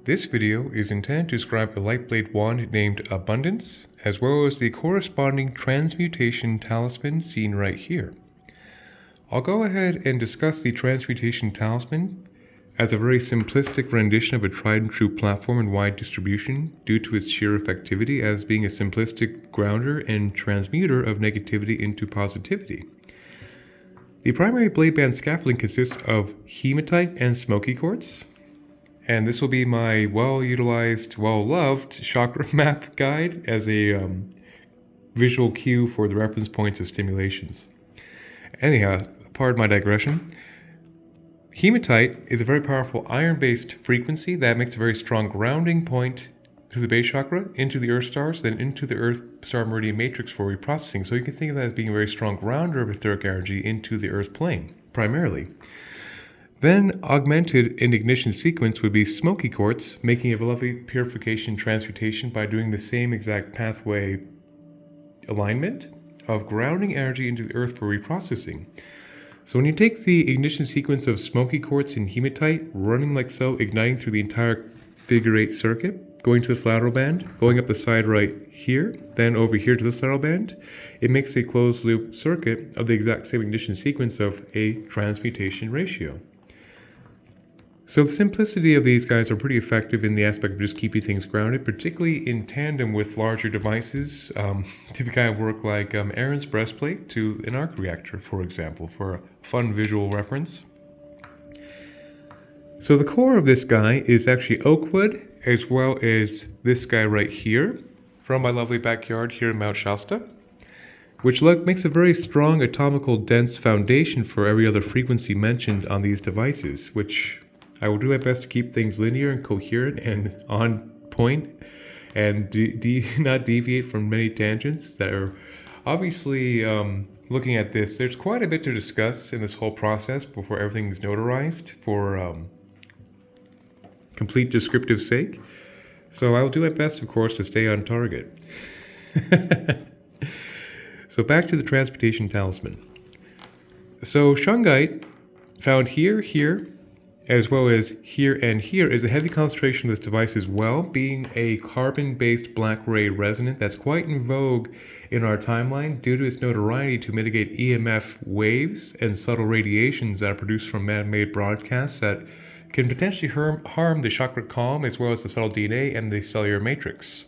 This video is intended to describe a lightblade wand named Abundance, as well as the corresponding transmutation talisman seen right here. I'll go ahead and discuss the transmutation talisman as a very simplistic rendition of a tried and true platform in wide distribution due to its sheer effectivity as being a simplistic grounder and transmuter of negativity into positivity. The primary blade band scaffolding consists of hematite and smoky quartz. And this will be my well-utilized, well-loved chakra map guide as a visual cue for the reference points of stimulations. Anyhow, pardon my digression. Hematite is a very powerful iron-based frequency that makes a very strong grounding point to the base chakra, into the earth stars, then into the earth star meridian matrix for reprocessing. So you can think of that as being a very strong grounder of etheric energy into the earth plane, primarily. Then, augmented in ignition sequence would be smoky quartz, making a lovely purification transmutation by doing the same exact pathway alignment of grounding energy into the earth for reprocessing. So when you take the ignition sequence of smoky quartz and hematite, running like so, igniting through the entire figure 8 circuit, going to this lateral band, going up the side right here, then over here to this lateral band, it makes a closed loop circuit of the exact same ignition sequence of a transmutation ratio. So the simplicity of these guys are pretty effective in the aspect of just keeping things grounded, particularly in tandem with larger devices to kind of work like Aaron's breastplate to an arc reactor, for example, for a fun visual reference. So the core of this guy is actually oak wood, as well as this guy right here from my lovely backyard here in Mount Shasta, which makes a very strong atomical dense foundation for every other frequency mentioned on these devices, which I will do my best to keep things linear and coherent and on point and not deviate from many tangents that are obviously looking at this. There's quite a bit to discuss in this whole process before everything is notarized for complete descriptive sake. So I will do my best, of course, to stay on target. So back to the transmutation talisman. So shungite found here, as well as here and here, is a heavy concentration of this device as well, being a carbon-based black ray resonant that's quite in vogue in our timeline due to its notoriety to mitigate EMF waves and subtle radiations that are produced from man-made broadcasts that can potentially harm the chakra column as well as the subtle DNA and the cellular matrix,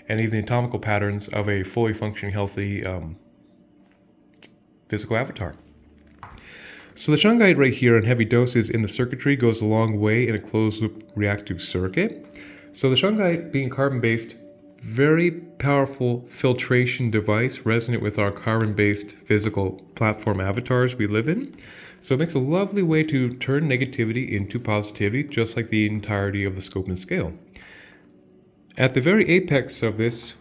and even the anatomical patterns of a fully functioning, healthy physical avatar. So the shungite right here in heavy doses in the circuitry goes a long way in a closed-loop reactive circuit. So the shungite, being carbon-based, very powerful filtration device resonant with our carbon-based physical platform avatars we live in. So it makes a lovely way to turn negativity into positivity, just like the entirety of the scope and scale. At the very apex of this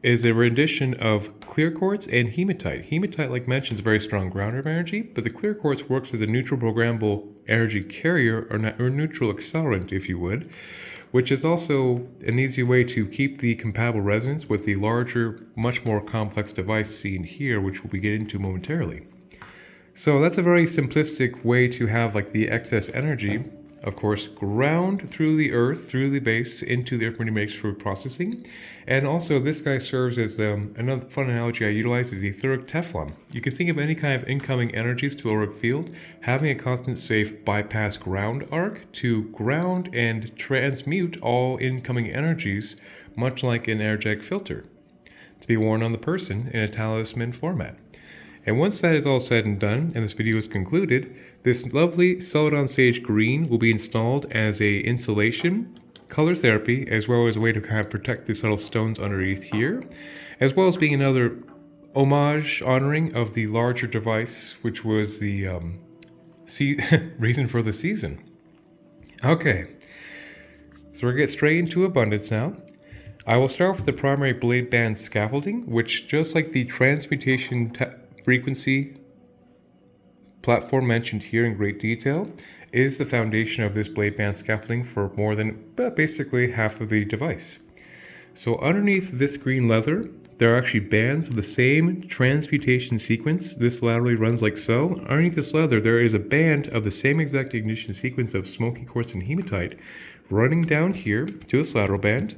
is a rendition of clear quartz and hematite. Hematite, like mentioned, is a very strong grounder of energy, but the clear quartz works as a neutral programmable energy carrier or neutral accelerant, if you would, which is also an easy way to keep the compatible resonance with the larger, much more complex device seen here, which we'll be getting into momentarily. So that's a very simplistic way to have like the excess energy, of course, ground through the earth, through the base, into the earth meridian matrix for processing. And also this guy serves as another fun analogy I utilize is the etheric Teflon. You can think of any kind of incoming energies to lower field, having a constant safe bypass ground arc to ground and transmute all incoming energies, much like an energetic filter, to be worn on the person in a talisman format. And once that is all said and done, and this video is concluded, this lovely Celadon Sage Green will be installed as a insulation, color therapy, as well as a way to kind of protect the subtle stones underneath here, as well as being another homage honoring of the larger device, which was the reason for the season. Okay, so we're going to get straight into abundance now. I will start with the primary blade band scaffolding, which, just like the transmutation frequency platform mentioned here in great detail, is the foundation of this blade band scaffolding for more than basically half of the device. So underneath this green leather, there are actually bands of the same transmutation sequence. This laterally runs like so. Underneath this leather, there is a band of the same exact ignition sequence of smoky quartz and hematite running down here to this lateral band,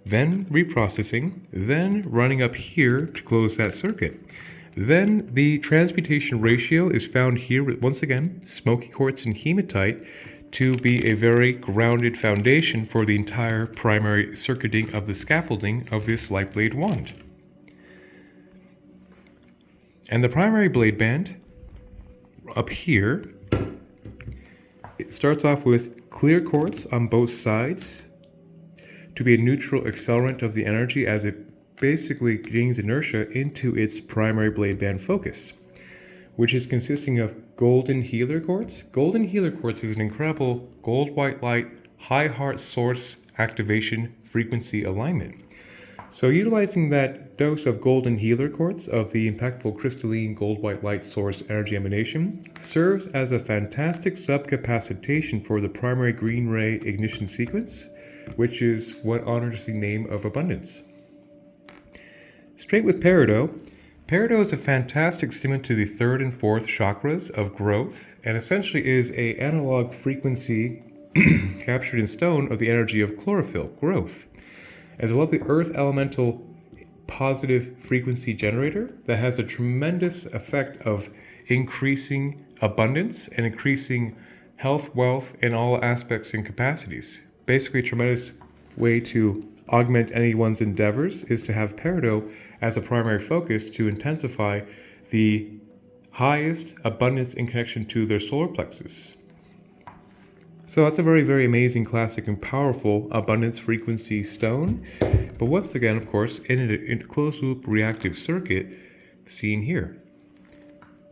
then reprocessing, then running up here to close that circuit. Then the transmutation ratio is found here with, once again, smoky quartz and hematite to be a very grounded foundation for the entire primary circuiting of the scaffolding of this lightblade wand. And the primary blade band up here, it starts off with clear quartz on both sides to be a neutral accelerant of the energy as it basically gains inertia into its primary blade band focus, which is consisting of golden healer quartz. Golden healer quartz is an incredible gold white light, high heart source activation frequency alignment. So utilizing that dose of golden healer quartz of the impeccable crystalline gold white light source energy emanation serves as a fantastic subcapacitation for the primary green ray ignition sequence, which is what honors the name of abundance. Straight with peridot. Peridot is a fantastic stimulant to the third and fourth chakras of growth, and essentially is an analog frequency captured in stone of the energy of chlorophyll, growth. As a lovely earth elemental positive frequency generator that has a tremendous effect of increasing abundance and increasing health, wealth, in all aspects and capacities. Basically, a tremendous way to augment anyone's endeavors is to have peridot as a primary focus to intensify the highest abundance in connection to their solar plexus. So that's a very, very amazing, classic, and powerful abundance frequency stone. But once again, of course, in a closed loop reactive circuit seen here.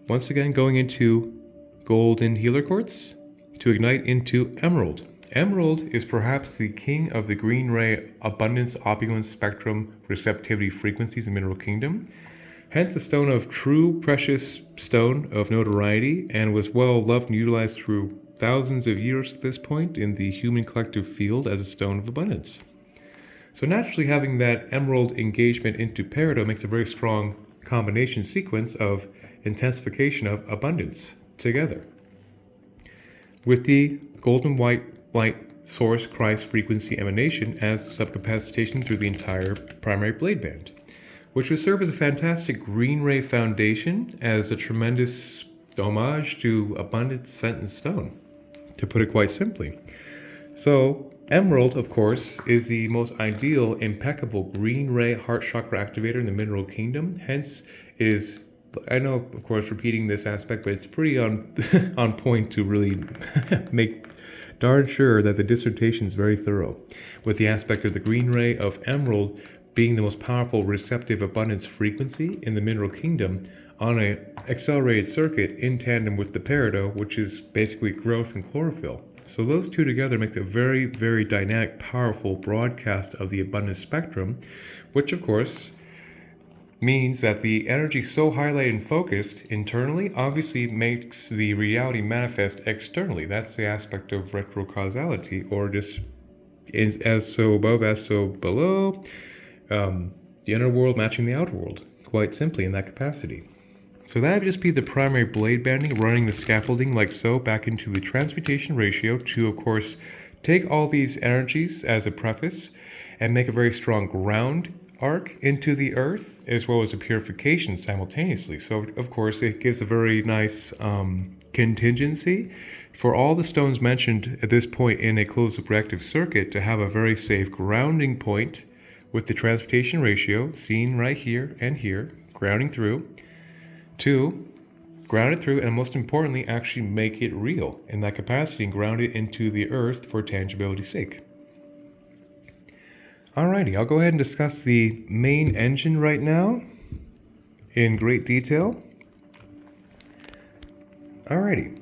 Once again, going into golden healer quartz to ignite into emerald. Emerald is perhaps the king of the green ray abundance opulence spectrum receptivity frequencies in mineral kingdom. Hence a stone of true precious stone of notoriety, and was well loved and utilized through thousands of years at this point in the human collective field as a stone of abundance. So naturally, having that emerald engagement into peridot makes a very strong combination sequence of intensification of abundance together. With the golden white light source Christ frequency emanation as subcapacitation through the entire primary blade band, which would serve as a fantastic green ray foundation as a tremendous homage to abundance set in stone, to put it quite simply. So emerald, of course, is the most ideal, impeccable green ray heart chakra activator in the mineral kingdom. Hence, it is, I know, of course, repeating this aspect, but it's pretty on on point to really make darn sure that the dissertation is very thorough, with the aspect of the green ray of emerald being the most powerful receptive abundance frequency in the mineral kingdom on an accelerated circuit in tandem with the peridot, which is basically growth and chlorophyll. So those two together make a very, very dynamic, powerful broadcast of the abundance spectrum, which of course means that the energy so highlighted and focused internally obviously makes the reality manifest externally. That's the aspect of retrocausality, or just as so above, as so below, the inner world matching the outer world, quite simply in that capacity. So that would just be the primary blade banding, running the scaffolding like so back into the transmutation ratio to, of course, take all these energies as a preface and make a very strong ground arc into the earth, as well as a purification simultaneously. So, of course, it gives a very nice contingency for all the stones mentioned at this point in a closed-loop reactive circuit to have a very safe grounding point with the transmutation ratio seen right here and here, grounding through, to ground it through, and most importantly, actually make it real in that capacity and ground it into the earth for tangibility's sake. Alrighty, I'll go ahead and discuss the main engine right now in great detail. Alrighty,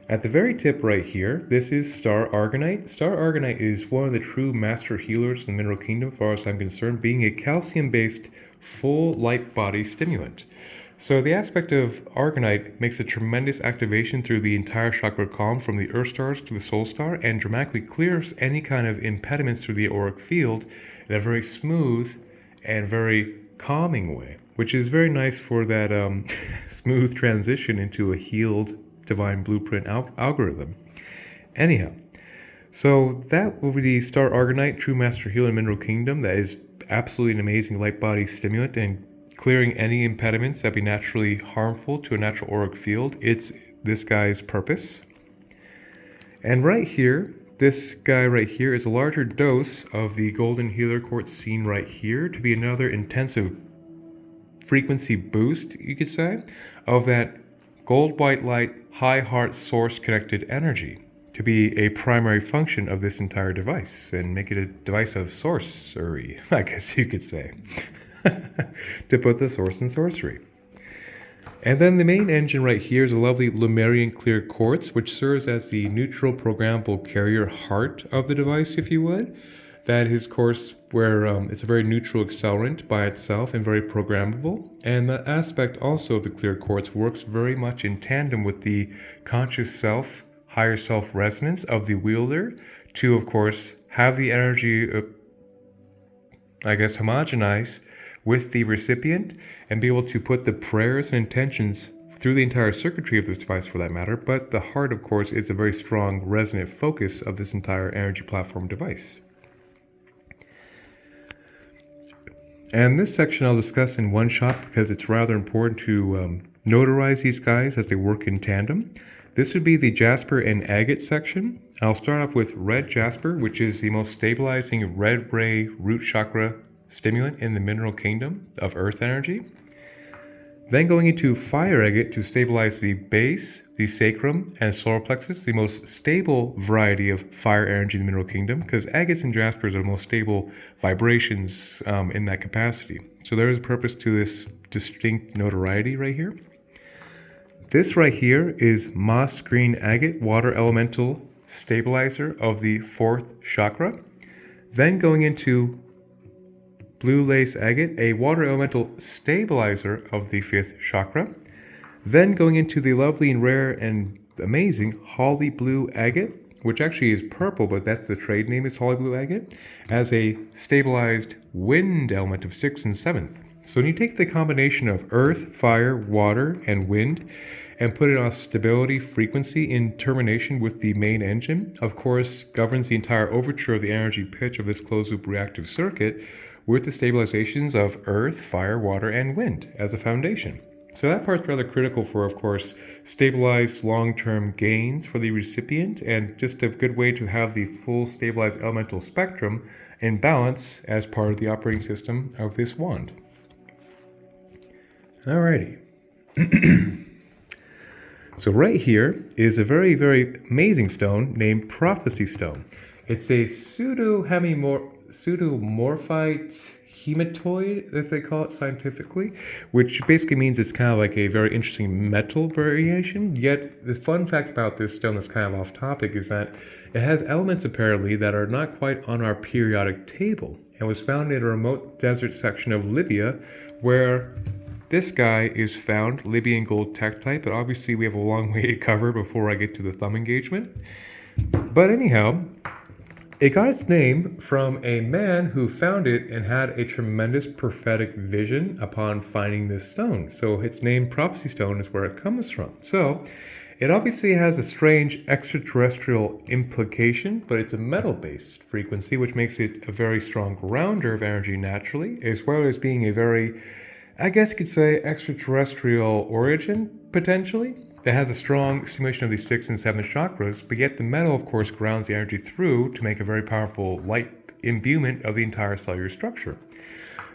at the very tip right here, this is Star Argonite. Star Argonite is one of the true master healers in the mineral kingdom, as far as I'm concerned, being a calcium-based full light body stimulant. So the aspect of Argonite makes a tremendous activation through the entire chakra column from the Earth stars to the Soul Star, and dramatically clears any kind of impediments through the auric field in a very smooth and very calming way, which is very nice for that smooth transition into a healed divine blueprint algorithm. Anyhow, So that will be the Star Argonite True Master Healer Mineral Kingdom. That is absolutely an amazing light body stimulant and clearing any impediments that be naturally harmful to a natural auric field. It's this guy's purpose. And right here, this guy right here is a larger dose of the Golden Healer Quartz seen right here to be another intensive frequency boost, you could say, of that gold white light, high heart source connected energy to be a primary function of this entire device and make it a device of sorcery, I guess you could say, to put the source in sorcery. And then the main engine right here is a lovely Lemurian clear quartz, which serves as the neutral programmable carrier heart of the device, if you would. That is, of course, where it's a very neutral accelerant by itself and very programmable. And the aspect also of the clear quartz works very much in tandem with the conscious self, higher self resonance of the wielder to, of course, have the energy, homogenize with the recipient and be able to put the prayers and intentions through the entire circuitry of this device for that matter. But the heart, of course, is a very strong resonant focus of this entire energy platform device. And this section I'll discuss in one shot because it's rather important to notarize these guys as they work in tandem. This would be the jasper and agate section. I'll start off with red jasper, which is the most stabilizing red ray root chakra stimulant in the mineral kingdom of earth energy. Then going into fire agate to stabilize the base, the sacrum, and solar plexus, the most stable variety of fire energy in the mineral kingdom, because agates and jaspers are the most stable vibrations in that capacity. So there is a purpose to this distinct notoriety right here. This right here is moss green agate, water elemental stabilizer of the fourth chakra. Then going into blue lace agate, a water elemental stabilizer of the fifth chakra. Then going into the lovely and rare and amazing holly blue agate, which actually is purple, but that's the trade name, it's holly blue agate, as a stabilized wind element of 6th and 7th. So when you take the combination of earth, fire, water, and wind, and put it on a stability frequency in termination with the main engine, of course, governs the entire overture of the energy pitch of this closed-loop reactive circuit with the stabilizations of earth, fire, water, and wind as a foundation. So that part's rather critical for, of course, stabilized long-term gains for the recipient and just a good way to have the full stabilized elemental spectrum in balance as part of the operating system of this wand. Alrighty. So right here is a very, very amazing stone named Prophecy Stone. It's a pseudomorphite hematoid, as they call it scientifically, which basically means it's kind of like a very interesting metal variation. Yet the fun fact about this stone that's kind of off topic is that it has elements apparently that are not quite on our periodic table and was found in a remote desert section of Libya where this guy is found, Libyan gold tektite, but obviously we have a long way to cover before I get to the thumb engagement. But anyhow, it got its name from a man who found it and had a tremendous prophetic vision upon finding this stone. So its name, Prophecy Stone, is where it comes from. So it obviously has a strange extraterrestrial implication, but it's a metal-based frequency, which makes it a very strong grounder of energy naturally, as well as being a very, I guess you could say, extraterrestrial origin, potentially, that has a strong stimulation of the 6th and 7th chakras, but yet the metal, of course, grounds the energy through to make a very powerful light imbuement of the entire cellular structure.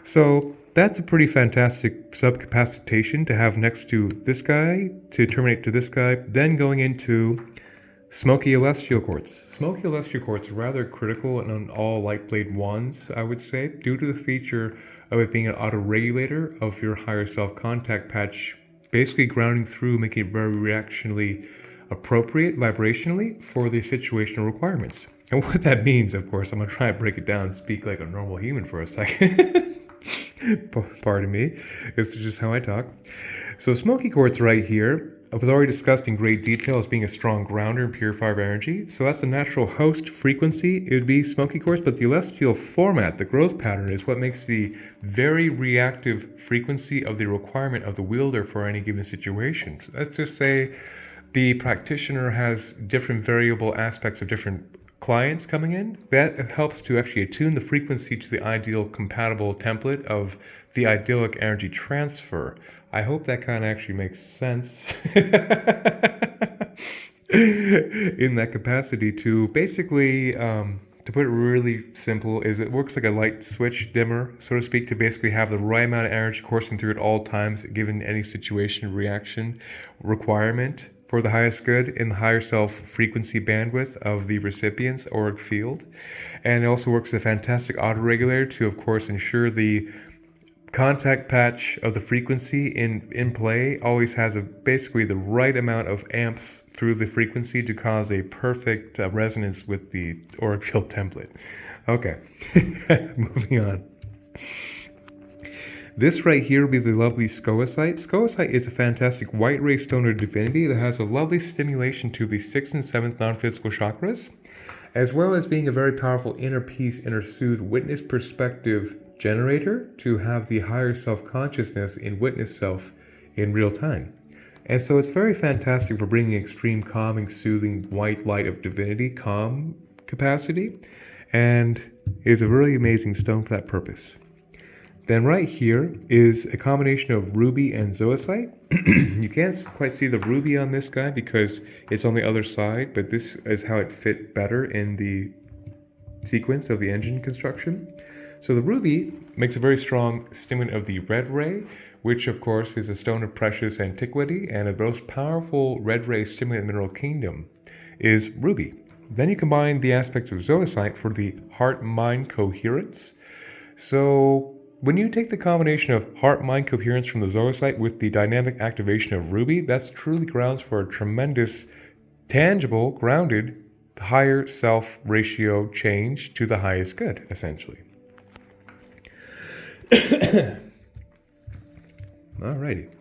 So that's a pretty fantastic subcapacitation to have next to this guy, to terminate to this guy, then going into smoky celestial quartz. Smoky celestial quartz is rather critical on all lightblade wands, I would say, due to the feature of it being an autoregulator of your higher self contact patch, basically grounding through, making it very reactionally appropriate vibrationally for the situational requirements. And what that means, of course, I'm going to try and break it down and speak like a normal human for a second. Pardon me, it's just how I talk. So smoky quartz right here, it was already discussed in great detail as being a strong grounder and purifier of energy. So that's the natural host frequency. It would be smoky quartz, but the celestial format, the growth pattern, is what makes the very reactive frequency of the requirement of the wielder for any given situation. So let's just say the practitioner has different variable aspects of different clients coming in, that helps to actually attune the frequency to the ideal compatible template of the idyllic energy transfer. I hope that kind of actually makes sense in that capacity to basically, to put it really simple, is it works like a light switch dimmer, so to speak, to basically have the right amount of energy coursing through at all times, given any situation, reaction, requirement for the highest good in the higher self frequency bandwidth of the recipient's auric field. And it also works as a fantastic autoregulator to, of course, ensure the contact patch of the frequency in play always has basically the right amount of amps through the frequency to cause a perfect resonance with the auric field template. Okay, moving on. This right here will be the lovely Scoicite. Scoicite is a fantastic white ray stoner divinity that has a lovely stimulation to the 6th and 7th non-physical chakras, as well as being a very powerful inner peace, inner soothe, witness perspective generator to have the higher self-consciousness in witness self in real time. And so it's very fantastic for bringing extreme calming, soothing, white light of divinity, calm capacity, and is a really amazing stone for that purpose. Then right here is a combination of ruby and zoisite. You can't quite see the ruby on this guy because it's on the other side, but this is how it fit better in the sequence of the engine construction. So the ruby makes a very strong stimulant of the red ray, which of course is a stone of precious antiquity, and the most powerful red ray stimulant mineral kingdom is ruby. Then you combine the aspects of zoisite for the heart-mind coherence. So when you take the combination of heart-mind coherence from the zoisite with the dynamic activation of ruby, that's truly grounds for a tremendous, tangible, grounded, higher self ratio change to the highest good, essentially. Alrighty.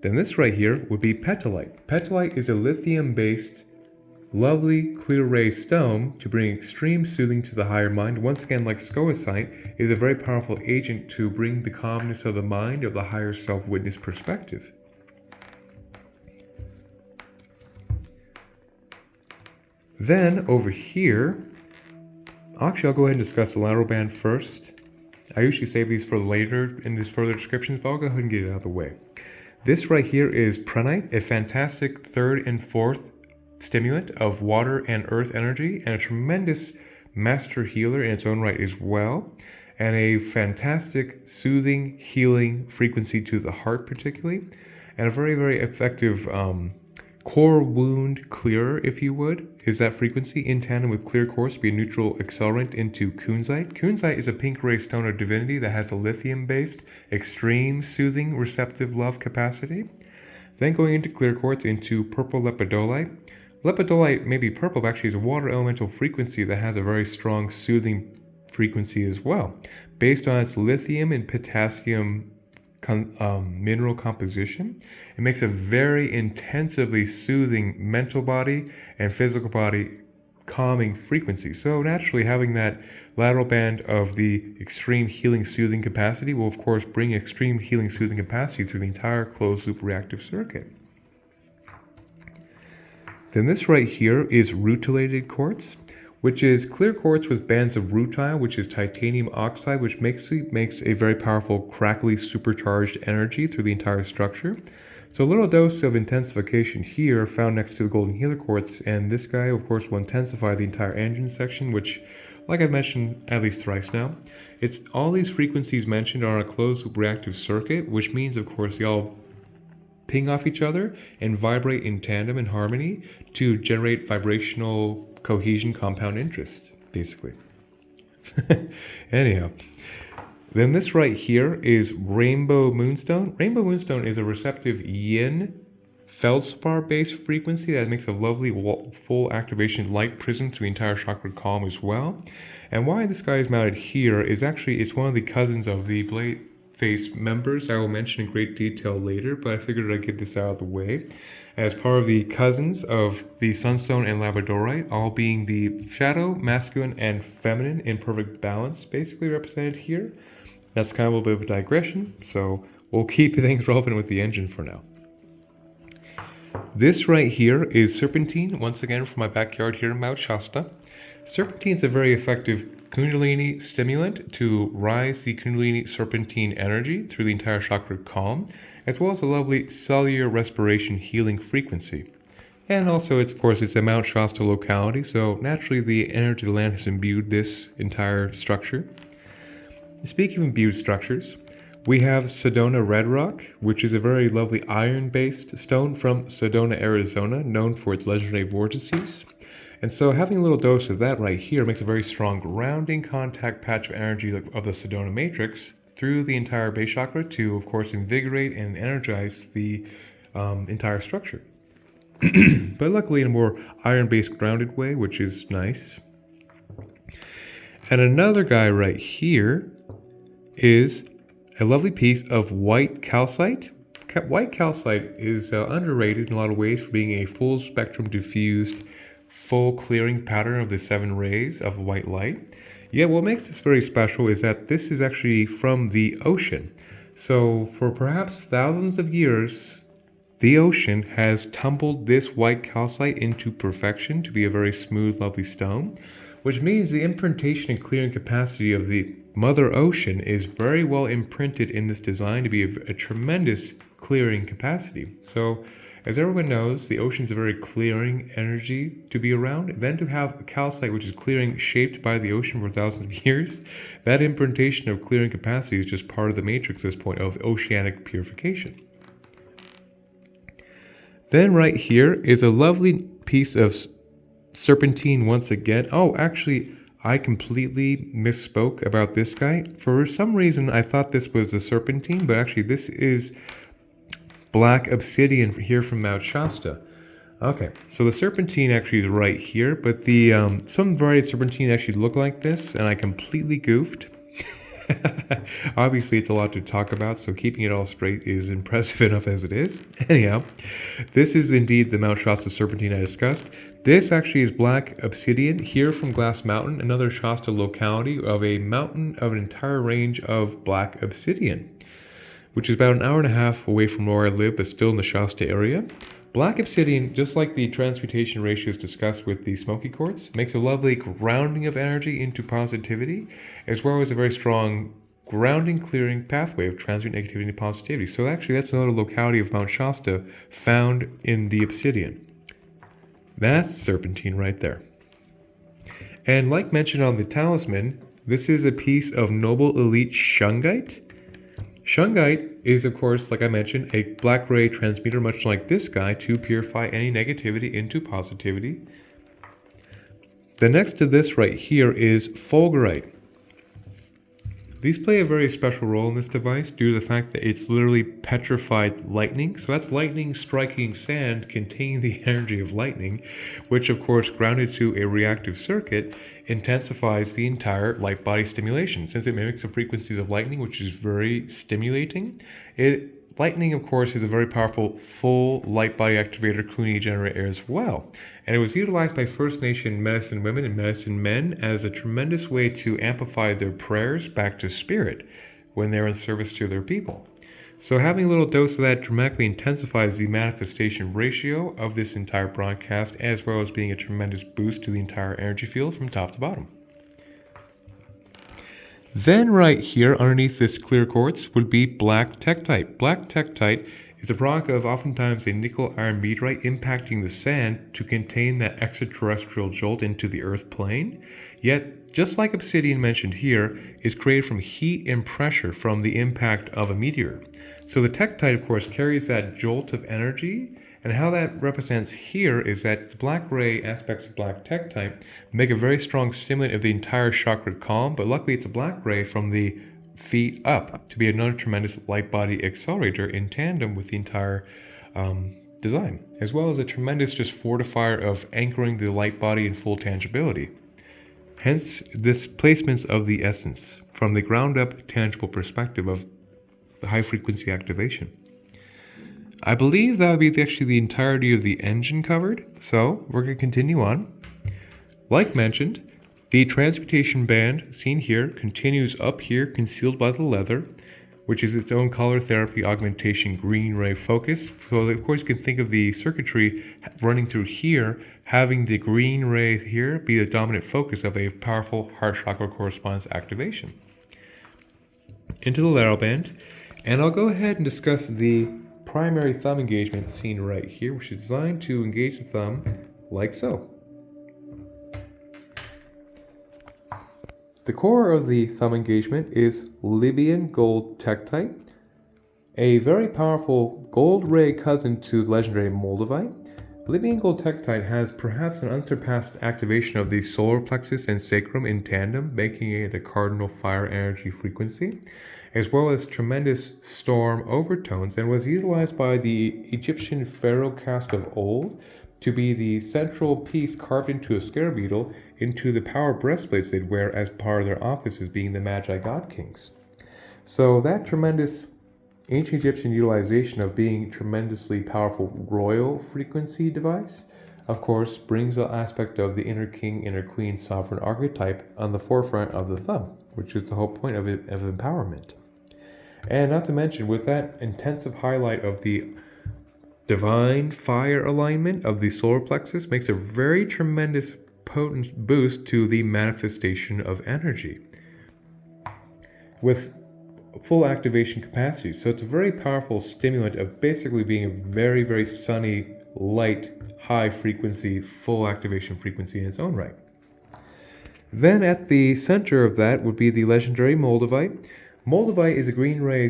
Then this right here would be petalite. Petalite is a lithium-based, lovely clear ray stone to bring extreme soothing to the higher mind. Once again, like Scoicite, is a very powerful agent to bring the calmness of the mind of the higher self-witness perspective. Then over here, actually I'll go ahead and discuss the lateral band first. I usually save these for later in these further descriptions, but I'll go ahead and get it out of the way. This right here is prenite, a fantastic 3rd and 4th stimulant of water and earth energy, and a tremendous master healer in its own right as well, and a fantastic soothing, healing frequency to the heart particularly, and a very, very effective core wound clearer, if you would, is that frequency in tandem with clear quartz, be a neutral accelerant into kunzite. Kunzite is a pink ray stone of divinity that has a lithium-based, extreme soothing, receptive love capacity. Then going into clear quartz into purple lepidolite. Lepidolite may be purple, but actually is a water elemental frequency that has a very strong soothing frequency as well, based on its lithium and potassium mineral composition. It makes a very intensively soothing mental body and physical body calming frequency. So naturally having that lateral band of the extreme healing soothing capacity will of course bring extreme healing soothing capacity through the entire closed loop reactive circuit. Then this right here is rutilated quartz, which is clear quartz with bands of rutile, which is titanium oxide, which makes a very powerful, crackly, supercharged energy through the entire structure. So a little dose of intensification here found next to the golden healer quartz, and this guy, of course, will intensify the entire engine section, which, like I've mentioned at least thrice now, it's all these frequencies mentioned are on a closed loop reactive circuit, which means, of course, they all ping off each other and vibrate in tandem and harmony to generate vibrational cohesion compound interest, basically. Anyhow, then this right here is rainbow moonstone. Rainbow moonstone is a receptive yin feldspar based frequency that makes a lovely full activation light prism to the entire chakra column as well. And why this guy is mounted here is actually it's one of the cousins of the blade face members I will mention in great detail later, but I figured I'd get this out of the way. As part of the cousins of the sunstone and labradorite, all being the shadow, masculine, and feminine in perfect balance, basically represented here. That's kind of a little bit of a digression, so we'll keep things relevant with the engine for now. This right here is serpentine, once again from my backyard here in Mount Shasta. Serpentine is a very effective Kundalini stimulant to rise the Kundalini serpentine energy through the entire chakra column, as well as a lovely cellular respiration healing frequency. And also, it's a Mount Shasta locality, so naturally the energy of the land has imbued this entire structure. Speaking of imbued structures, we have Sedona Red Rock, which is a very lovely iron-based stone from Sedona, Arizona, known for its legendary vortices. And so having a little dose of that right here makes a very strong grounding contact patch of energy of the Sedona matrix through the entire base chakra to, of course, invigorate and energize the entire structure. But luckily in a more iron-based grounded way, which is nice. And another guy right here is a lovely piece of white calcite. White calcite is underrated in a lot of ways for being a full spectrum diffused, full clearing pattern of the 7 rays of white light. Yet what makes this very special is that this is actually from the ocean. So for perhaps thousands of years, the ocean has tumbled this white calcite into perfection to be a very smooth, lovely stone, which means the imprintation and clearing capacity of the Mother Ocean is very well imprinted in this design to be a tremendous clearing capacity. So, as everyone knows, the ocean is a very clearing energy to be around. Then to have a calcite which is clearing shaped by the ocean for thousands of years, that imprintation of clearing capacity is just part of the matrix at this point of oceanic purification. Then right here is a lovely piece of serpentine once again. Oh, actually, I completely misspoke about this guy. For some reason, I thought this was the serpentine, but actually this is black obsidian here from Mount Shasta. Okay, so the serpentine actually is right here, but the some variety of serpentine actually look like this, and I completely goofed. Obviously, it's a lot to talk about, so keeping it all straight is impressive enough as it is. Anyhow, this is indeed the Mount Shasta serpentine I discussed. This actually is black obsidian here from Glass Mountain, another Shasta locality of a mountain of an entire range of black obsidian, which is about an hour and a half away from where I live, but still in the Shasta area. Black obsidian, just like the transmutation ratios discussed with the smoky quartz, makes a lovely grounding of energy into positivity, as well as a very strong grounding clearing pathway of transmute negativity into positivity. So actually that's another locality of Mount Shasta found in the obsidian. That's the serpentine right there. And like mentioned on the talisman, this is a piece of noble elite shungite. Shungite is, of course, like I mentioned, a black ray transmitter, much like this guy, to purify any negativity into positivity. The next to this right here is fulgurite. These play a very special role in this device due to the fact that it's literally petrified lightning. So that's lightning striking sand containing the energy of lightning, which of course, grounded to a reactive circuit, intensifies the entire light body stimulation. Since it mimics the frequencies of lightning, which is very stimulating, lightning, of course, is a very powerful full light body activator Kundalini generator as well. And it was utilized by First Nation medicine women and medicine men as a tremendous way to amplify their prayers back to spirit when they're in service to their people. So having a little dose of that dramatically intensifies the manifestation ratio of this entire broadcast, as well as being a tremendous boost to the entire energy field from top to bottom. Then right here underneath this clear quartz would be black tektite. Black tektite is a product of oftentimes a nickel iron meteorite impacting the sand to contain that extraterrestrial jolt into the earth plane. Yet, just like obsidian mentioned here, is created from heat and pressure from the impact of a meteor. So the tektite, of course, carries that jolt of energy, and how that represents here is that the black ray aspects of black tektite make a very strong stimulant of the entire chakra column, but luckily it's a black ray from the feet up to be another tremendous light body accelerator in tandem with the entire design, as well as a tremendous just fortifier of anchoring the light body in full tangibility. Hence, this placements of the essence from the ground up tangible perspective of the high frequency activation. I believe that would be actually the entirety of the engine covered, so we're going to continue on. Like mentioned, the transmutation band seen here continues up here, concealed by the leather, which is its own color therapy augmentation green ray focus. So of course you can think of the circuitry running through here, having the green ray here be the dominant focus of a powerful heart chakra correspondence activation. Into the lateral band, and I'll go ahead and discuss the primary thumb engagement seen right here, which is designed to engage the thumb like so. The core of the thumb engagement is Libyan gold tektite, a very powerful gold ray cousin to the legendary moldavite. Libyan gold tektite has perhaps an unsurpassed activation of the solar plexus and sacrum in tandem, making it a cardinal fire energy frequency, as well as tremendous storm overtones, and was utilized by the Egyptian pharaoh caste of old to be the central piece carved into a scarab beetle into the power breastplates they'd wear as part of their offices, being the Magi God Kings. So that tremendous ancient Egyptian utilization of being tremendously powerful royal frequency device, of course, brings the aspect of the inner king, inner queen sovereign archetype on the forefront of the thumb, which is the whole point of empowerment. And not to mention, with that intensive highlight of the divine fire alignment of the solar plexus, makes a very tremendous potent boost to the manifestation of energy with full activation capacity. So it's a very powerful stimulant of basically being a very, very sunny, light, high frequency, full activation frequency in its own right. Then at the center of that would be the legendary moldavite. Moldavite is a green ray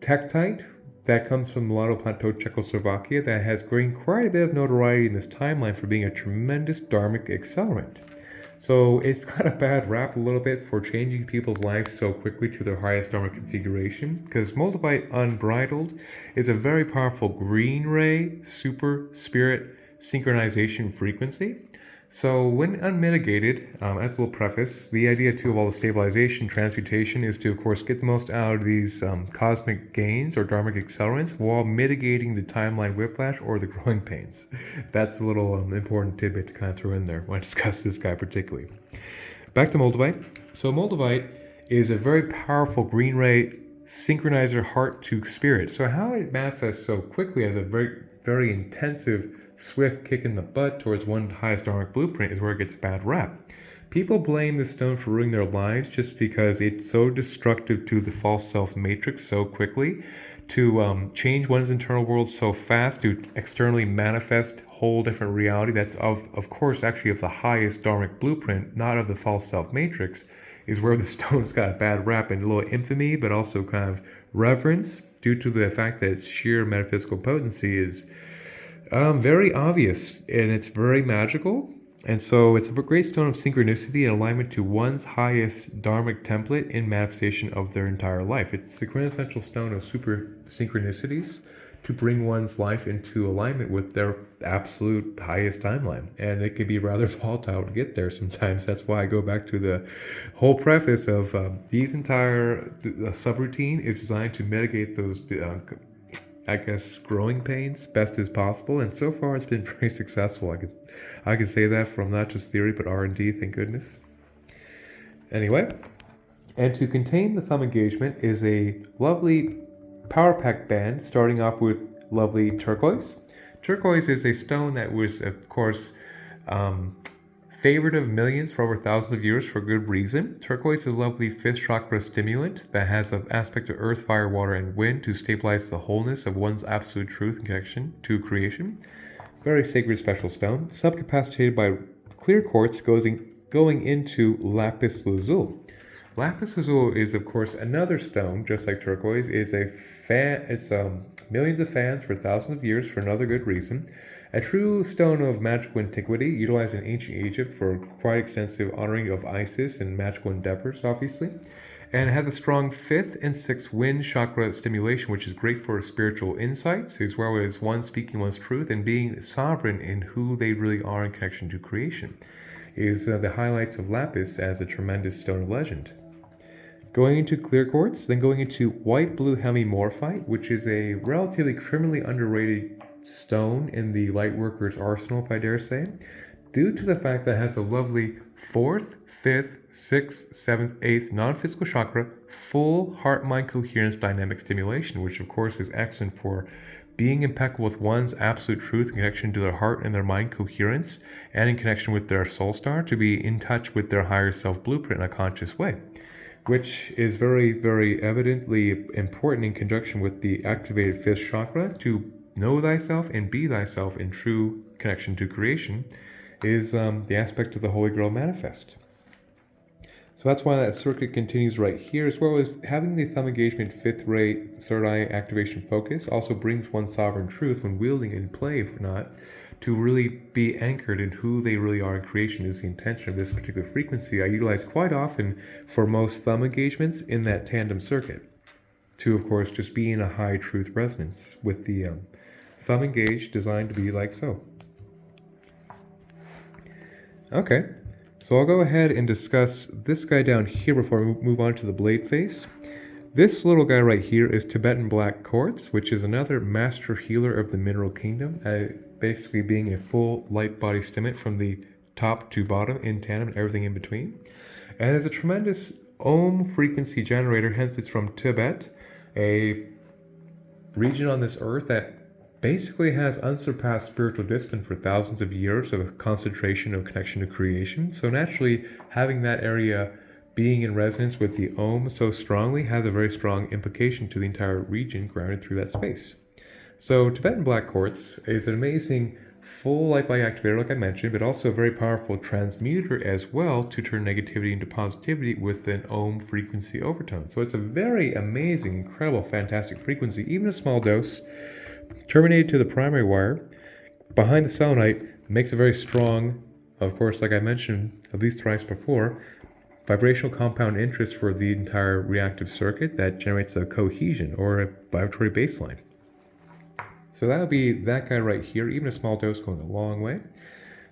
tektite that comes from Milano Plateau, Czechoslovakia, that has gained quite a bit of notoriety in this timeline for being a tremendous dharmic accelerant. So it's got a bad rap a little bit for changing people's lives so quickly to their highest dharmic configuration, because Moldavite Unbridled is a very powerful green ray super spirit synchronization frequency. So when unmitigated, as a little preface, the idea too of all the stabilization, transmutation is to, of course, get the most out of these cosmic gains or dharmic accelerants while mitigating the timeline whiplash or the growing pains. That's a little important tidbit to kind of throw in there when I discuss this guy particularly. Back to Moldavite. So Moldavite is a very powerful green ray synchronizer heart to spirit. So how it manifests so quickly as a very, very intensive swift kick in the butt towards one highest dharmic blueprint is where it gets a bad rap. People blame this stone for ruining their lives just because it's so destructive to the false self matrix so quickly, to change one's internal world so fast, to externally manifest whole different reality that's of course actually of the highest dharmic blueprint, not of the false self matrix, is where the stone's got a bad rap and a little infamy, but also kind of reverence due to the fact that its sheer metaphysical potency is very obvious, and it's very magical. And so it's a great stone of synchronicity and alignment to one's highest dharmic template in manifestation of their entire life. It's the quintessential stone of super synchronicities to bring one's life into alignment with their absolute highest timeline. And it can be rather volatile to get there sometimes. That's why I go back to the whole preface of these entire subroutine is designed to mitigate those growing pains best as possible, and so far it's been very successful. I can say that from not just theory but R&D, thank goodness. Anyway, and to contain the thumb engagement is a lovely power pack band, starting off with lovely turquoise. Turquoise is a stone that was, of course, favorite of millions for over thousands of years for good reason. Turquoise is a lovely fifth chakra stimulant that has an aspect of earth, fire, water, and wind to stabilize the wholeness of one's absolute truth and connection to creation. Very sacred, special stone. Subcapacitated by clear quartz going into lapis lazuli. Lapis lazuli is, of course, another stone, just like turquoise, is a fan. It's millions of fans for thousands of years for another good reason. A true stone of magical antiquity, utilized in ancient Egypt for quite extensive honoring of Isis and magical endeavors, obviously. And it has a strong 5th and 6th wind chakra stimulation, which is great for spiritual insights, as well as one speaking one's truth and being sovereign in who they really are in connection to creation, is the highlights of lapis as a tremendous stone of legend. Going into clear quartz, then going into white blue hemimorphite, which is a relatively criminally underrated stone in the lightworker's arsenal, if I dare say. due to the fact that it has a lovely 4th, 5th, 6th, 7th, 8th non-physical chakra, full heart-mind coherence dynamic stimulation, which of course is excellent for being impeccable with one's absolute truth in connection to their heart and their mind coherence, and in connection with their soul star, to be in touch with their higher self blueprint in a conscious way, which is very, very evidently important in conjunction with the activated 5th chakra. To know thyself and be thyself in true connection to creation is the aspect of the Holy Grail manifest. So that's why that circuit continues right here, as well as having the thumb engagement 5th ray, 3rd eye activation focus also brings one's sovereign truth when wielding in play, if not, to really be anchored in who they really are in creation is the intention of this particular frequency. I utilize quite often for most thumb engagements in that tandem circuit to, of course, just be in a high truth resonance with the thumb engaged, designed to be like so. Okay, so I'll go ahead and discuss this guy down here before we move on to the blade face. This little guy right here is Tibetan black quartz, which is another master healer of the mineral kingdom, basically being a full light body stimulant from the top to bottom in tandem and everything in between. And is a tremendous Om frequency generator, hence it's from Tibet, a region on this earth that basically has unsurpassed spiritual discipline for thousands of years of a concentration of connection to creation. So naturally, having that area being in resonance with the Om so strongly has a very strong implication to the entire region grounded through that space. So Tibetan black quartz is an amazing full light body activator, like I mentioned, but also a very powerful transmuter as well to turn negativity into positivity with an Om frequency overtone. So it's a very amazing, incredible, fantastic frequency. Even a small dose terminated to the primary wire behind the selenite makes a very strong, of course, like I mentioned at least thrice before, vibrational compound interest for the entire reactive circuit that generates a cohesion or a vibratory baseline. So that would be that guy right here, even a small dose going a long way.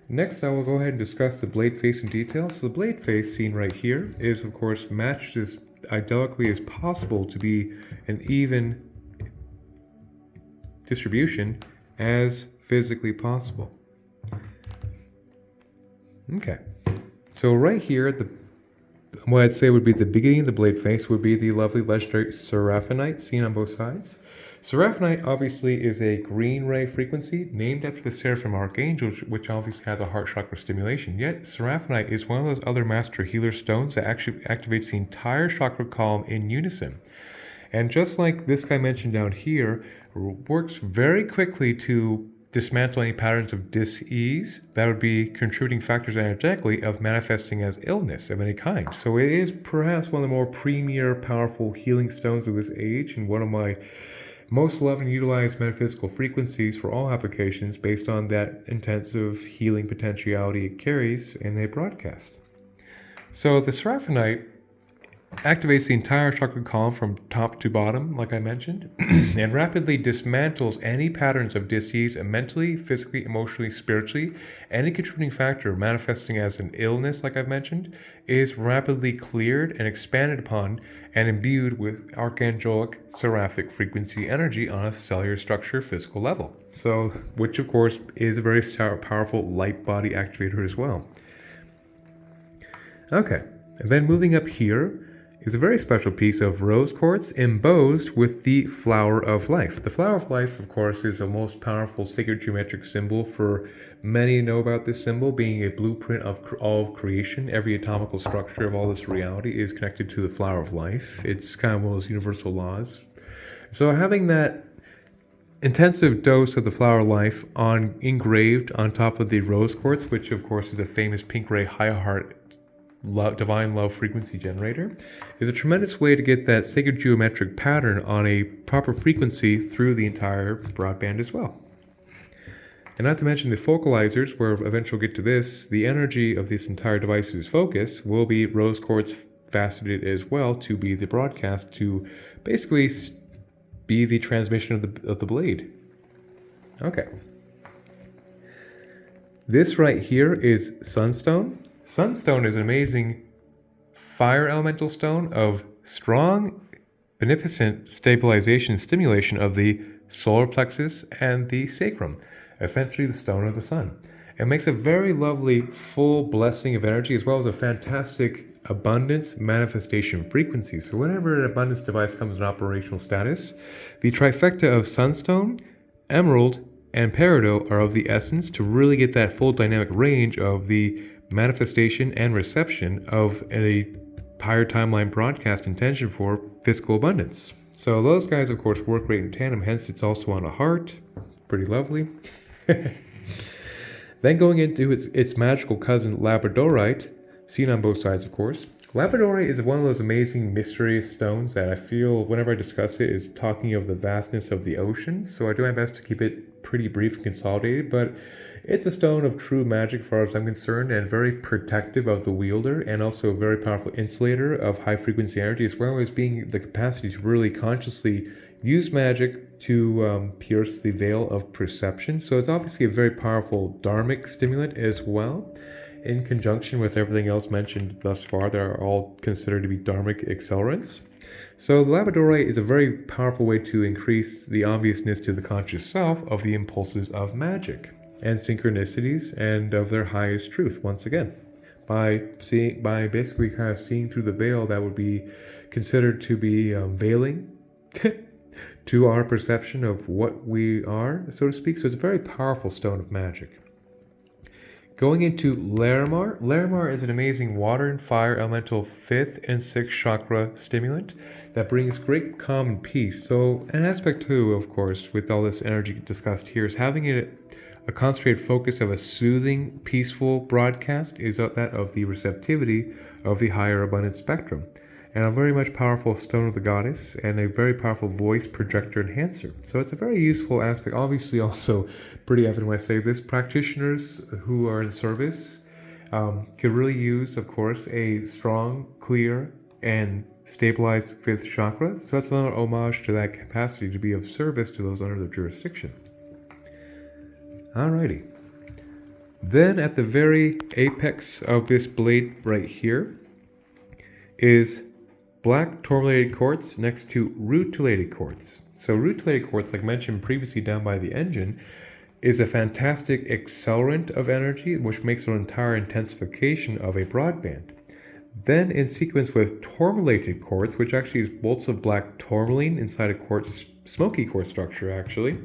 Next, I will go ahead and discuss the blade face in detail. So the blade face seen right here is, of course, matched as idolically as possible to be an even distribution as physically possible. Okay, so right here, what I'd say would be the beginning of the blade face would be the lovely legendary Seraphonite seen on both sides. Seraphonite obviously is a green ray frequency named after the Seraphim Archangel, which obviously has a heart chakra stimulation. Yet Seraphonite is one of those other master healer stones that actually activates the entire chakra column in unison. And just like this guy mentioned down here, works very quickly to dismantle any patterns of dis-ease that would be contributing factors energetically of manifesting as illness of any kind. So it is perhaps one of the more premier, powerful healing stones of this age, and one of my most loved and utilized metaphysical frequencies for all applications based on that intensive healing potentiality it carries in a broadcast. So the Seraphonite activates the entire chakra column from top to bottom, like I mentioned, and rapidly dismantles any patterns of disease mentally, physically, emotionally, spiritually. Any contributing factor manifesting as an illness, like I've mentioned, is rapidly cleared and expanded upon and imbued with archangelic seraphic frequency energy on a cellular structure physical level. So, which of course is a very powerful light body activator as well. Okay, and then moving up here is a very special piece of rose quartz embossed with the flower of life. The flower of life, of course, is a most powerful sacred geometric symbol. For many know about this symbol being a blueprint of all of creation. Every atomical structure of all this reality is connected to the flower of life. It's kind of one of those universal laws. So having that intensive dose of the flower of life engraved on top of the rose quartz, which of course is a famous pink ray high heart divine love frequency generator, is a tremendous way to get that sacred geometric pattern on a proper frequency through the entire broadband as well. And not to mention the focalizers, where eventually we'll get to this, the energy of this entire device's focus will be rose quartz faceted as well to be the broadcast, to basically be the transmission of the blade. Okay. This right here is sunstone. Sunstone is an amazing fire elemental stone of strong, beneficent stabilization and stimulation of the solar plexus and the sacrum, essentially the stone of the sun. It makes a very lovely full blessing of energy, as well as a fantastic abundance manifestation frequency. So whenever an abundance device comes in operational status, the trifecta of sunstone, emerald, and peridot are of the essence to really get that full dynamic range of the manifestation and reception of a higher timeline broadcast intention for physical abundance. So those guys, of course, work great in tandem, hence it's also on a heart. Pretty lovely. Then going into its magical cousin, labradorite, seen on both sides, of course. Labradorite is one of those amazing, mysterious stones that I feel, whenever I discuss it, is talking of the vastness of the ocean. So I do my best to keep it pretty brief and consolidated, but it's a stone of true magic, as far as I'm concerned, and very protective of the wielder, and also a very powerful insulator of high-frequency energy, as well as being the capacity to really consciously use magic to pierce the veil of perception. So it's obviously a very powerful dharmic stimulant as well, in conjunction with everything else mentioned thus far that are all considered to be dharmic accelerants. So the labradorite is a very powerful way to increase the obviousness to the conscious self of the impulses of magic and synchronicities and of their highest truth, once again. By basically kind of seeing through the veil that would be considered to be veiling to our perception of what we are, so to speak. So it's a very powerful stone of magic. Going into Larimar. Larimar is an amazing water and fire elemental 5th and 6th chakra stimulant that brings great calm and peace. So an aspect too, of course, with all this energy discussed here, is having a concentrated focus of a soothing, peaceful broadcast is that of the receptivity of the higher abundant spectrum. And a very much powerful stone of the goddess, and a very powerful voice projector enhancer. So it's a very useful aspect. Obviously also pretty evident when I say this. Practitioners who are in service could really use, of course, a strong, clear, and stabilized 5th chakra. So that's another homage to that capacity to be of service to those under their jurisdiction. Alrighty. Then at the very apex of this blade right here is black tourmalated quartz next to rutilated quartz. So rutilated quartz, like mentioned previously down by the engine, is a fantastic accelerant of energy, which makes an entire intensification of a broadband. Then in sequence with tourmalated quartz, which actually is bolts of black tourmaline inside a quartz, smoky quartz structure actually,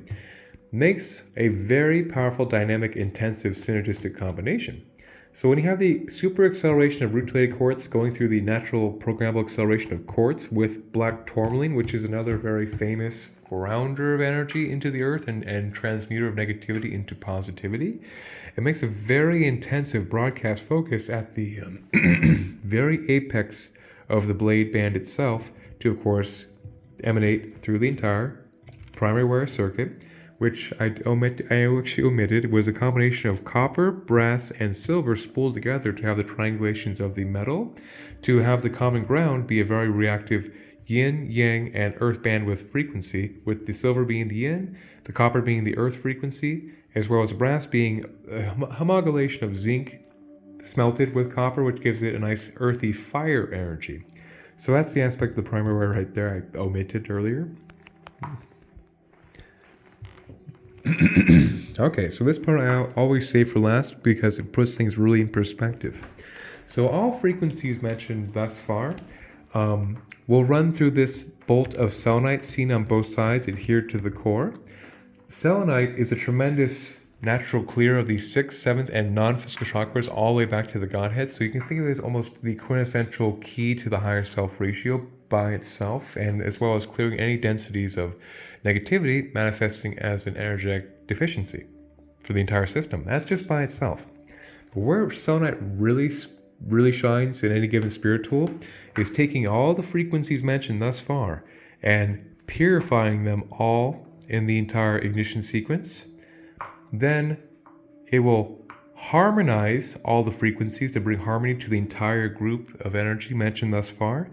makes a very powerful, dynamic, intensive, synergistic combination. So when you have the super acceleration of rutilated quartz going through the natural programmable acceleration of quartz with black tourmaline, which is another very famous grounder of energy into the earth and transmuter of negativity into positivity, it makes a very intensive broadcast focus at the very apex of the blade band itself to, of course, emanate through the entire primary wire circuit, which I actually omitted, was a combination of copper, brass, and silver spooled together to have the triangulations of the metal, to have the common ground be a very reactive yin, yang, and earth bandwidth frequency, with the silver being the yin, the copper being the earth frequency, as well as brass being a homologation of zinc smelted with copper, which gives it a nice earthy fire energy. So that's the aspect of the primary wire right there I omitted earlier. Okay, so this part I always save for last because it puts things really in perspective. So all frequencies mentioned thus far will run through this bolt of selenite seen on both sides adhered to the core. Selenite is a tremendous natural clear of the 6th, 7th, and non-physical chakras all the way back to the Godhead. So you can think of it as almost the quintessential key to the higher self ratio by itself, and as well as clearing any densities of negativity manifesting as an energetic deficiency for the entire system. That's just by itself. But where selenite really shines in any given spirit tool is taking all the frequencies mentioned thus far and purifying them all in the entire ignition sequence. Then it will harmonize all the frequencies to bring harmony to the entire group of energy mentioned thus far,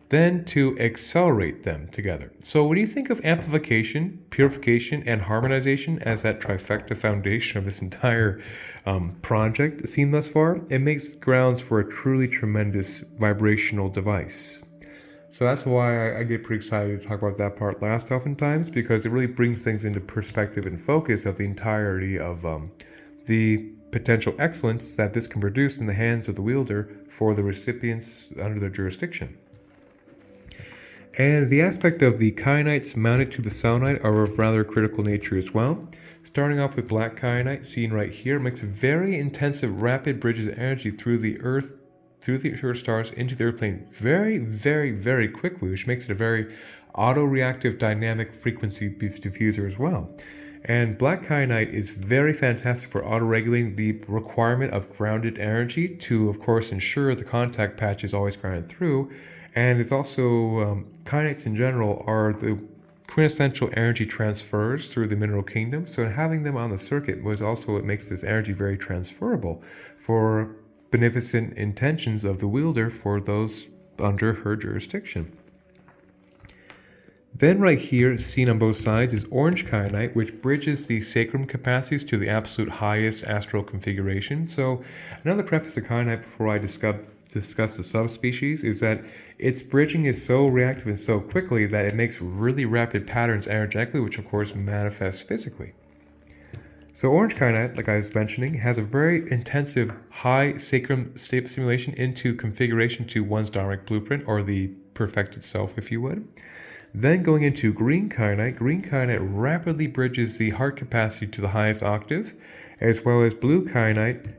then to accelerate them together. So when you think of amplification, purification, and harmonization as that trifecta foundation of this entire project seen thus far, it makes grounds for a truly tremendous vibrational device. So that's why I get pretty excited to talk about that part last oftentimes, because it really brings things into perspective and focus of the entirety of the potential excellence that this can produce in the hands of the wielder for the recipients under their jurisdiction. And the aspect of the kyanites mounted to the selenite are of rather critical nature as well. Starting off with black kyanite, seen right here, makes very intensive, rapid bridges of energy through the Earth stars into the airplane very, very, very quickly, which makes it a very auto-reactive dynamic frequency diffuser as well. And black kyanite is very fantastic for auto-regulating the requirement of grounded energy to, of course, ensure the contact patch is always grounded through. And it's also, kyanites in general are the quintessential energy transfers through the mineral kingdom. So having them on the circuit was also what makes this energy very transferable for beneficent intentions of the wielder for those under her jurisdiction. Then right here, seen on both sides, is orange kyanite, which bridges the sacrum capacities to the absolute highest astral configuration. So another preface to kyanite before I discuss the subspecies is that its bridging is so reactive and so quickly that it makes really rapid patterns energetically, which of course manifests physically. So orange kyanite, like I was mentioning, has a very intensive high sacrum stimulation into configuration to one's dharmic blueprint, or the perfected self, if you would. Then going into green kyanite rapidly bridges the heart capacity to the highest octave, as well as blue kyanite,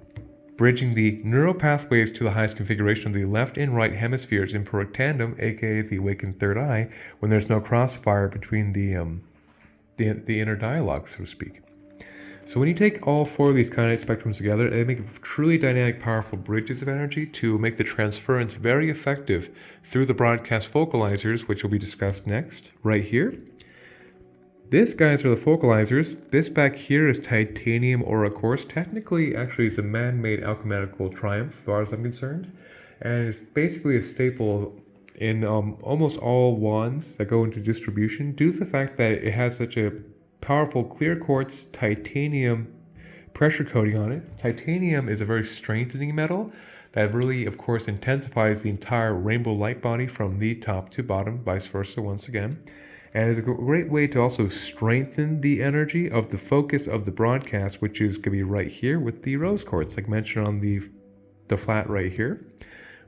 bridging the neural pathways to the highest configuration of the left and right hemispheres in perfect tandem, aka the awakened third eye, when there's no crossfire between the inner dialogue, so to speak. So when you take all four of these kyanite spectrums together, they make truly dynamic, powerful bridges of energy to make the transference very effective through the broadcast focalizers, which will be discussed next, right here. These guys are the focalizers. This back here is titanium aura quartz. Technically, actually, it's a man-made alchemical triumph, as far as I'm concerned. And it's basically a staple in almost all wands that go into distribution due to the fact that it has such a powerful clear quartz titanium pressure coating on it. Titanium is a very strengthening metal that really, of course, intensifies the entire rainbow light body from the top to bottom, vice versa once again. And is a great way to also strengthen the energy of the focus of the broadcast, which is going to be right here with the rose quartz, like mentioned on the flat right here.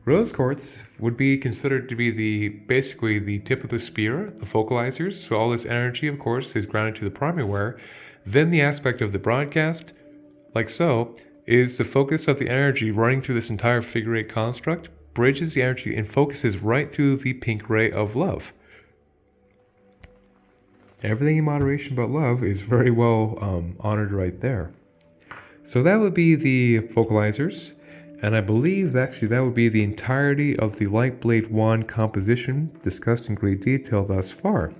Rose quartz would be considered to be basically the tip of the spear, the focalizers. So all this energy, of course, is grounded to the primary wire. Then the aspect of the broadcast, like so, is the focus of the energy running through this entire figure eight construct, bridges the energy and focuses right through the pink ray of love. Everything in moderation but love is very well honored right there. So that would be the focalizers. And I believe actually that would be the entirety of the lightblade wand composition discussed in great detail thus far.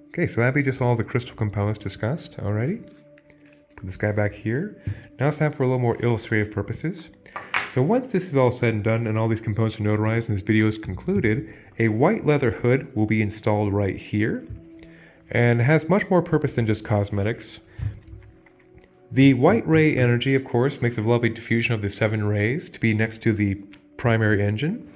Okay, so that'd be just all the crystal components discussed already. Put this guy back here. Now it's time for a little more illustrative purposes. So once this is all said and done and all these components are notarized and this video is concluded, a white leather hood will be installed right here. And it has much more purpose than just cosmetics. The white ray energy, of course, makes a lovely diffusion of the 7 rays to be next to the primary engine,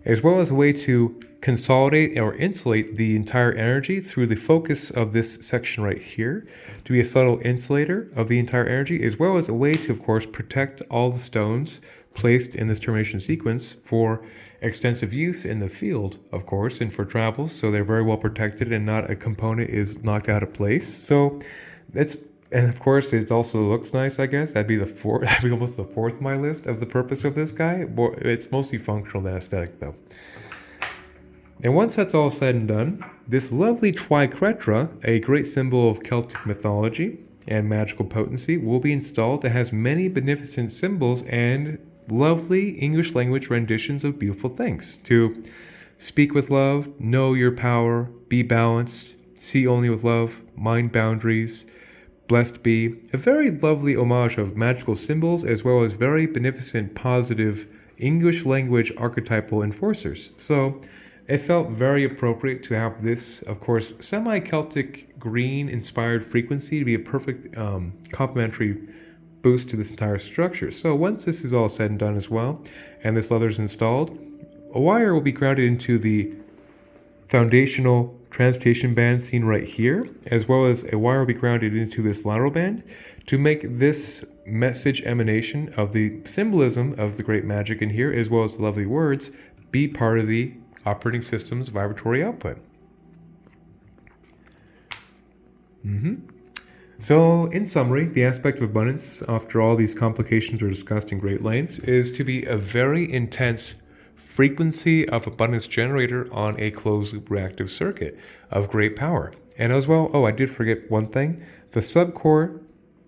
as well as a way to consolidate or insulate the entire energy through the focus of this section right here to be a subtle insulator of the entire energy, as well as a way to, of course, protect all the stones placed in this termination sequence for extensive use in the field, of course, and for travels, so they're very well protected and not a component is knocked out of place. So and of course, it also looks nice, I guess. That'd be almost the fourth on my list of the purpose of this guy. It's mostly functional than aesthetic, though. And once that's all said and done, this lovely tricretra, a great symbol of Celtic mythology and magical potency, will be installed that has many beneficent symbols and lovely English language renditions of beautiful things. To speak with love, know your power, be balanced, see only with love, mind boundaries, blessed be, a very lovely homage of magical symbols as well as very beneficent, positive English language archetypal enforcers. So it felt very appropriate to have this, of course, semi-Celtic green inspired frequency to be a perfect complementary boost to this entire structure. So once this is all said and done as well, and this leather is installed, a wire will be grounded into the foundational transmutation band seen right here, as well as a wire will be grounded into this lateral band to make this message emanation of the symbolism of the great magic in here, as well as the lovely words, be part of the operating system's vibratory output. So, in summary, the aspect of abundance, after all these complications are discussed in great lengths, is to be a very intense frequency of abundance generator on a closed-loop reactive circuit of great power. And as well, I did forget one thing. The subcore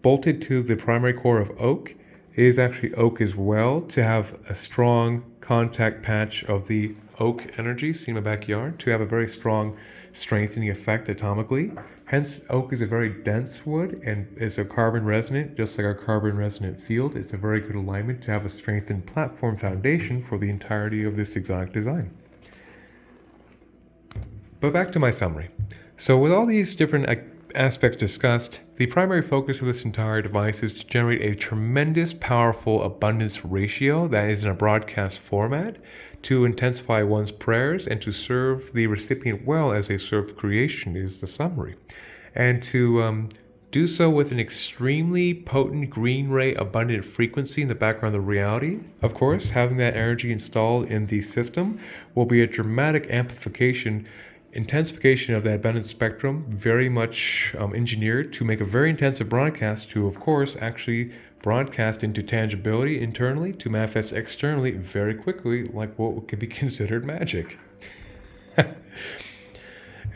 bolted to the primary core of oak is actually oak as well, to have a strong contact patch of the oak energy seen in my backyard, to have a very strong strengthening effect atomically. Hence, oak is a very dense wood and is a carbon resonant, just like our carbon resonant field. It's a very good alignment to have a strengthened platform foundation for the entirety of this exotic design. But back to my summary. So with all these different aspects discussed, the primary focus of this entire device is to generate a tremendous, powerful abundance ratio that is in a broadcast format to intensify one's prayers and to serve the recipient well as they serve creation is the summary. And to do so with an extremely potent green ray abundant frequency in the background of reality. Of course, having that energy installed in the system will be a dramatic intensification of that abundant spectrum, very much engineered to make a very intensive broadcast to, of course, actually broadcast into tangibility internally to manifest externally very quickly, like what could be considered magic.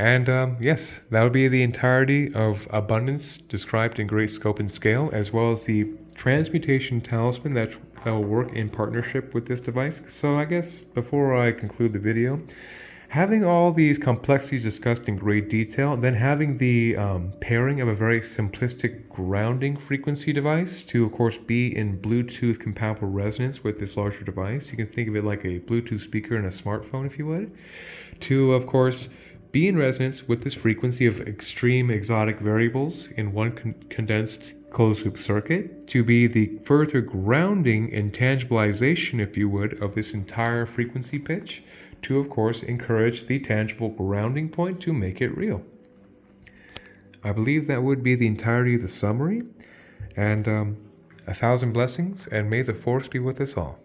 And yes, that would be the entirety of abundance described in great scope and scale, as well as the transmutation talisman that will work in partnership with this device. So I guess before I conclude the video, having all these complexities discussed in great detail, then having the pairing of a very simplistic grounding frequency device to, of course, be in Bluetooth compatible resonance with this larger device. You can think of it like a Bluetooth speaker in a smartphone, if you would. To, of course, be in resonance with this frequency of extreme exotic variables in one condensed closed-loop circuit, to be the further grounding and tangibilization, if you would, of this entire frequency pitch, to, of course, encourage the tangible grounding point to make it real. I believe that would be the entirety of the summary, and 1,000 blessings, and may the force be with us all.